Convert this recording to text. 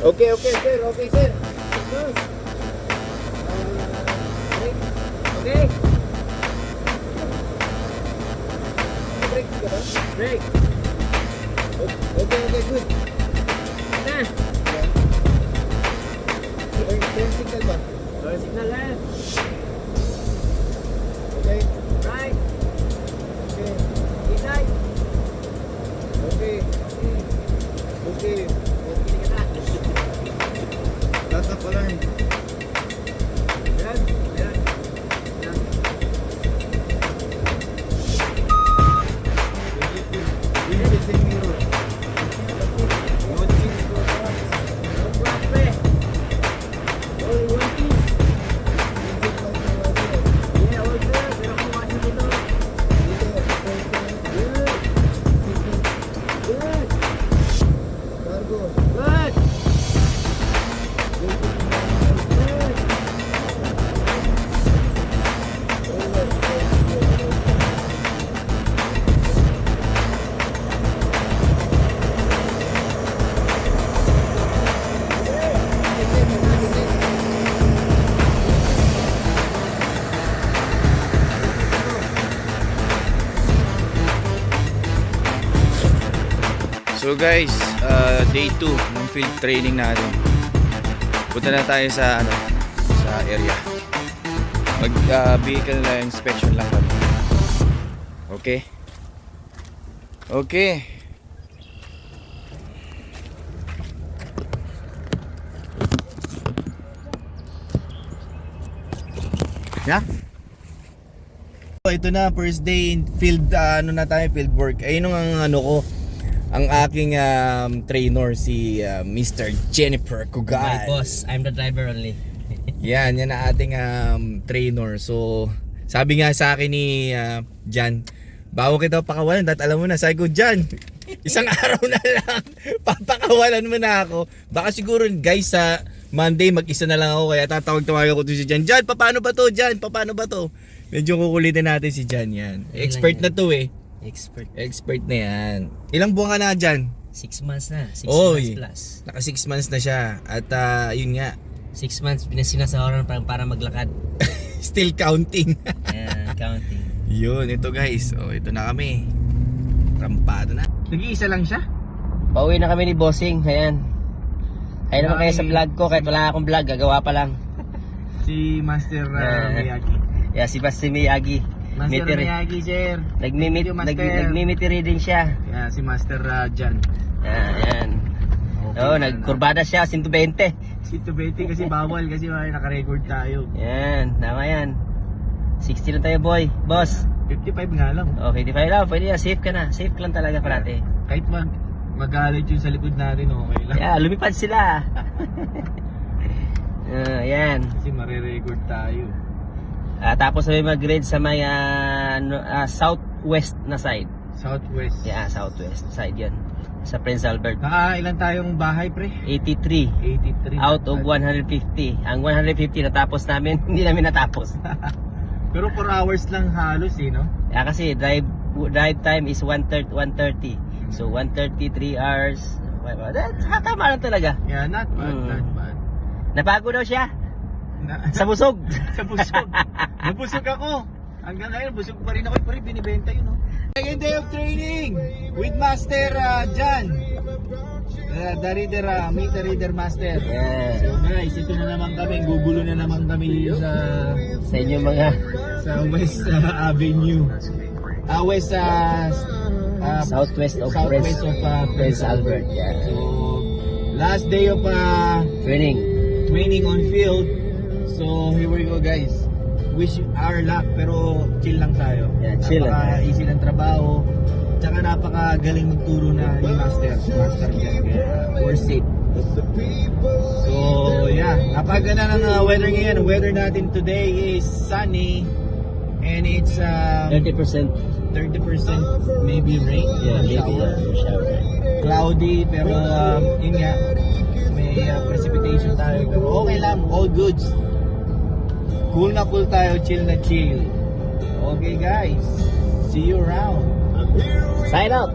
Okay, okay, sir. Okay, sir. Okay. Break ka ba? Break. Okay, okay, good. Na. Turn signal ba? Turn signal left. Okay. Right. Okay. Inside. Okay. Okay. Tatak ko lang. Yan. Yan. Yan. Windshield mirror. One piece. One piece. All one piece. Yeah, all there. Pero kung wala dito. Good. Good. Cargo. Good. So guys, day 2 ng field training natin. Punta na tayo sa sa area. Mag vehicle inspection lang kami. Okay? Okay. Yeah? Ito na, first day in field, na tayo, field work. Ayun ang ko, ang aking trainer, si Mr. Jennifer Cugay. My boss, I'm the driver only. Yan ang ating trainer. So, sabi nga sa akin ni Jan, bago kita pakawalan, dahil alam mo na, sabi ko, Jan, isang araw na lang, papakawalan mo na ako. Baka siguro guys sa Monday, mag-isa na lang ako, kaya tatawag-tawag ako to si Jan. Jan, paano ba to? Jan, paano ba to? Medyo kukulitin natin si Jan yan. Expert na to eh. Expert na yan. Ilang buwan ka na dyan? 6 months na. 6 Oy, months plus. naka 6 months na siya. At yun nga, 6 months, pinasinasawaran para maglakad. still counting. Ayan, counting. Yun, ito guys. Ito na kami. Rampado na. Nag-iisa lang siya? Pauwi na kami ni Bossing. Ayan. Ayun naman kayo sa vlog ko. Kahit wala akong vlog, gagawa pa lang. Si Master Miyagi. Yeah, si Master Miyagi. Master Miyagi, sir. Nagmimiti reading siya. Yeah, si Master Jan. Ayan. Okay, nagkurbada siya, 120. 120 kasi bawal kasi naka-record tayo. Yan, tama yan. 60 lang tayo boy, boss. 55 nga lang. Oh, 55 lang, pwede yan, safe ka na. Safe lang talaga parati. Kahit magalit yung sa likod natin, okay lang. Yeah, lumipad sila. Yan. Kasi mare-record tayo. Tapos may mag-grade sa may southwest na side. Southwest. Yeah, southwest side yan. Sa Prince Albert. Ilan tayong bahay, pre? 83. 83. Out of 150. Ang 150 natapos namin, hindi namin natapos. Pero 4 hours lang halos no? Yeah, kasi drive time is 130. So 133 hours. That's tama lang talaga. Yeah, not bad, not bad. Napagod daw siya. Sa busog. Sa busog. Nabusog ako. Hanggang ngayon, busog pa rin ako. Pero binibenta yun, no? Second day of training with Master Jan. The reader, meet the reader master. Yeah. So guys, ito na naman kami. Gugulo na naman kami sa inyo mga sa West Avenue. West Southwest of Prince Albert. Yeah. So, last day of training on field. So here we go guys. Wish our luck pero chill lang tayo. Yeah, chill lang. Napaka-easy ng trabaho. Tsaka napakagaling magturo na ni Master Jan. We're safe. So yeah, napaganda ng weather ngayon. The weather natin today is sunny and it's 30% maybe rain. Yeah, maybe shower. Cloudy pero yun nga may precipitation tayo pero okay lang, all goods. Cool na cool tayo, chill na chill. Okay guys, see you around. Sign out.